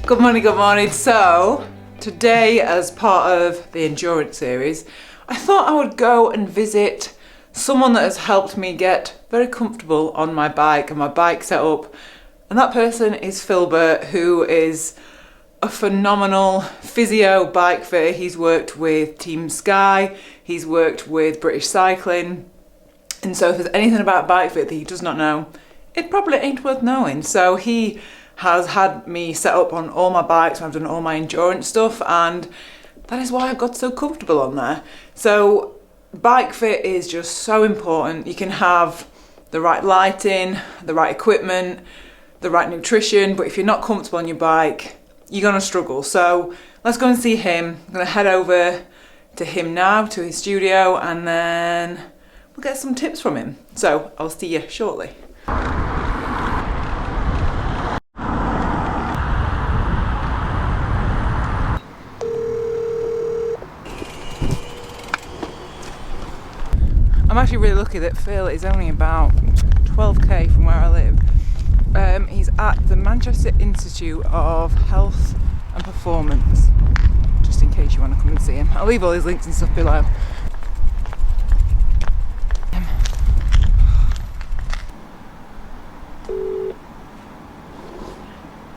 Good morning, good morning. So, today as part of the endurance series, I thought I would go and visit someone that has helped me get very comfortable on my bike and my bike setup. And that person is Burt, who is a phenomenal physio bike fitter. He's worked with Team Sky, he's worked with British Cycling. And so if there's anything about bike fit that he does not know, it probably ain't worth knowing. So he has had me set up on all my bikes, I've done all my endurance stuff, and that is why I've got so comfortable on there. So bike fit is just so important. You can have the right lighting, the right equipment, the right nutrition, but if you're not comfortable on your bike, you're gonna struggle. So let's go and see him. I'm gonna head over to him now, to his studio, and then we'll get some tips from him. So I'll see you shortly. I'm actually really lucky that Phil is only about 12k from where I live. He's at the Manchester Institute of Health and Performance, just in case you want to come and see him. I'll leave all his links and stuff below.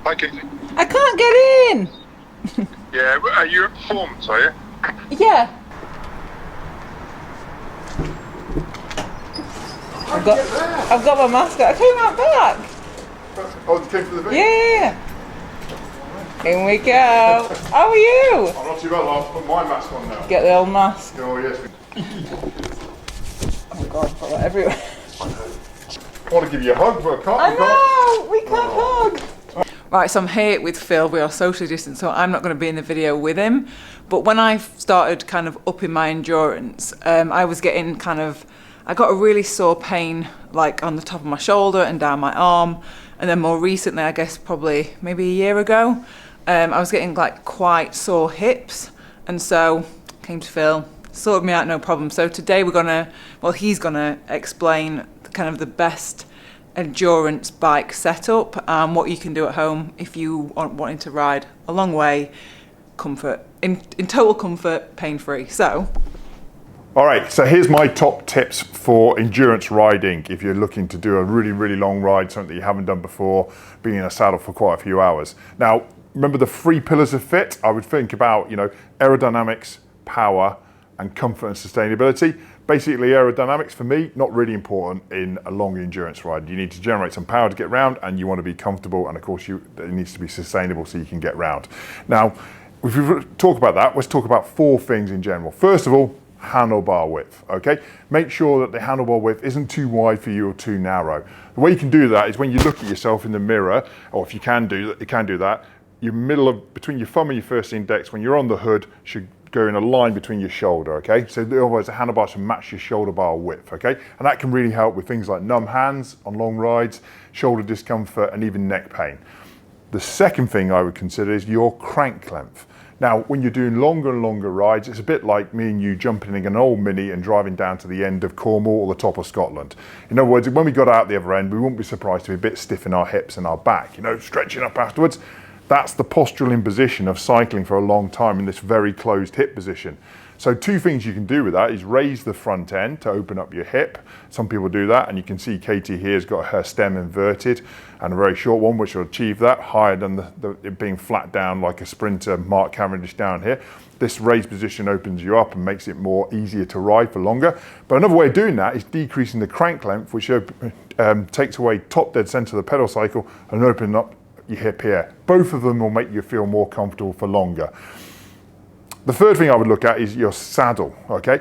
Hi, Katie. I can't get in! Yeah, are you at Performance, are you? Yeah. I've got my mask on. I came out back. Oh, you came for the video? Yeah. In we go. How are you? I'm not too bad, I'll put my mask on now. Get the old mask. Oh, yes. Oh my god, I've got that everywhere. I want to give you a hug, but I can't. I know, we can't hug. Right, so I'm here with Phil. We are socially distant, so I'm not going to be in the video with him. But when I started kind of upping my endurance, I was getting I got a really sore pain like on the top of my shoulder and down my arm. And then more recently, I guess probably maybe a year ago, I was getting like quite sore hips. And so came to Phil, sorted me out, no problem. So today he's gonna explain kind of the best endurance bike setup and what you can do at home if you are wanting to ride a long way, in total comfort, pain-free. So. All right, so here's my top tips for endurance riding if you're looking to do a really, really long ride, something that you haven't done before, being in a saddle for quite a few hours. Now, remember the 3 pillars of fit? I would think about, aerodynamics, power, and comfort and sustainability. Basically, aerodynamics for me, not really important in a long endurance ride. You need to generate some power to get round, and you want to be comfortable, and of course, it needs to be sustainable so you can get round. Now, if we talk about that, let's talk about 4 things in general. First of all, handlebar width, okay? Make sure that the handlebar width isn't too wide for you or too narrow. The way you can do that is when you look at yourself in the mirror, or if you can do that, your between your thumb and your first index, when you're on the hood, should go in a line between your shoulder, okay? So otherwise the handlebar should match your shoulder bar width, okay? And that can really help with things like numb hands on long rides, shoulder discomfort, and even neck pain. The second thing I would consider is your crank length. Now, when you're doing longer and longer rides, it's a bit like me and you jumping in an old Mini and driving down to the end of Cornwall or the top of Scotland. In other words, when we got out the other end, we wouldn't be surprised to be a bit stiff in our hips and our back, stretching up afterwards. That's the postural imposition of cycling for a long time in this very closed hip position. So 2 things you can do with that is raise the front end to open up your hip. Some people do that, and you can see Katie here has got her stem inverted and a very short one, which will achieve that, higher than it being flat down like a sprinter, Mark Cavendish down here. This raised position opens you up and makes it more easier to ride for longer. But another way of doing that is decreasing the crank length, which takes away top dead center of the pedal cycle and opening up your hip here. Both of them will make you feel more comfortable for longer. The third thing I would look at is your saddle, okay?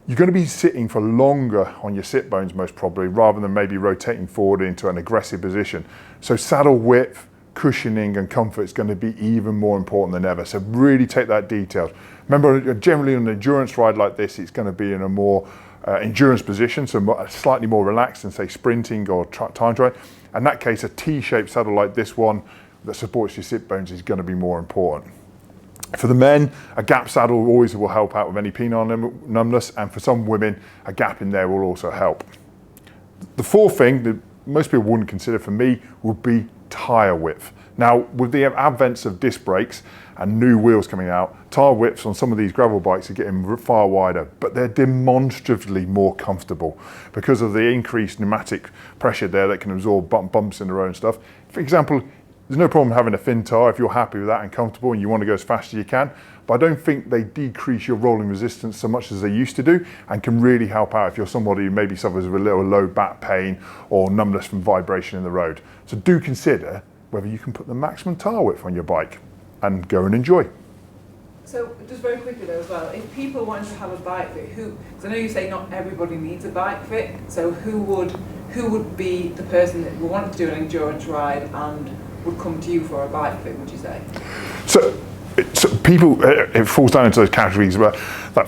You're going to be sitting for longer on your sit bones most probably, rather than maybe rotating forward into an aggressive position. So saddle width, cushioning and comfort is going to be even more important than ever. So really take that detail. Remember, generally on an endurance ride like this, it's going to be in a more endurance position, so slightly more relaxed than say sprinting or time trial. In that case, a T-shaped saddle like this one that supports your sit bones is going to be more important. For the men, a gap saddle always will help out with any penile numbness, and for some women, a gap in there will also help. The fourth thing that most people wouldn't consider for me would be tyre width. Now, with the advents of disc brakes and new wheels coming out, tyre widths on some of these gravel bikes are getting far wider, but they're demonstratively more comfortable because of the increased pneumatic pressure there that can absorb bumps in the road and stuff. For example, there's no problem having a thin tyre if you're happy with that and comfortable and you want to go as fast as you can, but I don't think they decrease your rolling resistance so much as they used to do, and can really help out if you're somebody who maybe suffers with a little low back pain or numbness from vibration in the road. So do consider whether you can put the maximum tyre width on your bike and go and enjoy. So just very quickly though as well, if people wanted to have a bike fit, because I know you say not everybody needs a bike fit, so who would be the person that would want to do an endurance ride and would come to you for a bike fit, would you say? So people, it falls down into those categories about that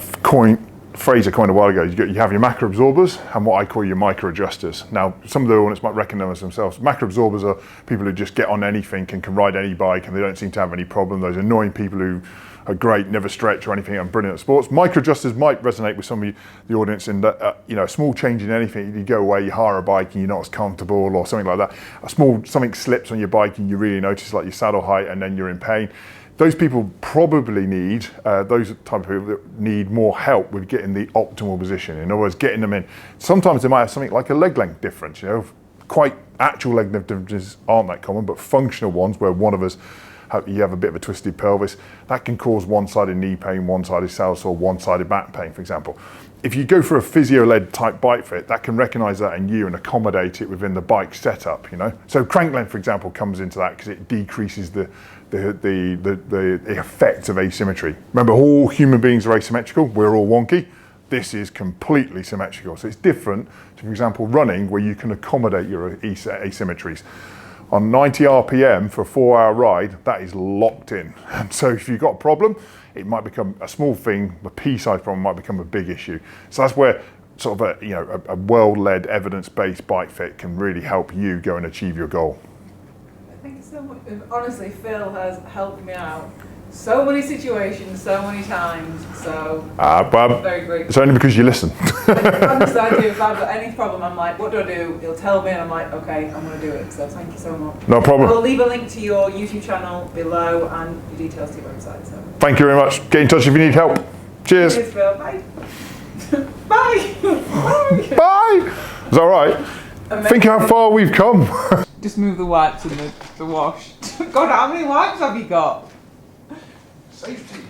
phrase I coined a while ago. You have your macro absorbers and what I call your micro adjusters. Now, some of the audience might recognise themselves. Macro absorbers are people who just get on anything and can ride any bike and they don't seem to have any problem. Those annoying people who are great, never stretch or anything, and brilliant at sports. Micro adjusters might resonate with some of the audience in that, a small change in anything, you go away, you hire a bike and you're not as comfortable or something like that. Something slips on your bike and you really notice, like your saddle height, and then you're in pain. Those people probably need, those type of people that need more help with getting the optimal position. In other words, getting them in. Sometimes they might have something like a leg length difference, quite actual leg length differences aren't that common, but functional ones where one of us, you have a bit of a twisted pelvis, that can cause one-sided knee pain, one-sided saddle sore, one-sided back pain, for example. If you go for a physio-led type bike fit, that can recognise that in you and accommodate it within the bike setup, So crank length, for example, comes into that because it decreases the effect of asymmetry. Remember, all human beings are asymmetrical, we're all wonky. This is completely symmetrical. So it's different to, for example, running, where you can accommodate your asymmetries. On 90 RPM for a 4-hour ride, that is locked in. And so if you've got a problem, it might become a small thing, a pea-sized problem might become a big issue. So that's where sort of a well-led, evidence-based bike fit can really help you go and achieve your goal. Thank you so much. Honestly, Phil has helped me out so many situations, so many times. So very grateful. It's only because you listen. Honestly, I do. If I've got any problem, I'm like, what do I do? He'll tell me, and I'm like, okay, I'm going to do it. So thank you so much. No problem. We'll leave a link to your YouTube channel below and your details to your website. So thank you very much. Get in touch if you need help. Cheers. Cheers, Phil. Bye. Bye. Bye. Bye. Is that all right? Amazing. Think how far we've come. Just move the wipes in the wash. God, how many wipes have you got? Safety.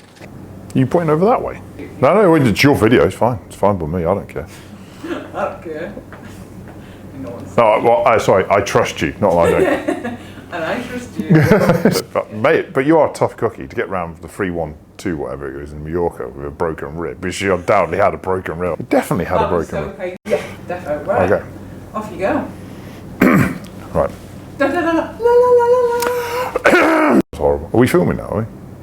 You pointing over that way? No, it's your video. It's fine. It's fine by me. I don't care. I don't care. Sorry. I trust you. Not I don't. And I trust you. Mate, but you are a tough cookie to get round the 312, whatever it was, in Mallorca with a broken rib. Because you undoubtedly had a broken rib. You definitely had a broken rib. Okay. Yeah, definitely. Right. Okay. Off you go. Right. Da, da, da, da, la, la, la, la, la. It's horrible. Are we filming now, are we?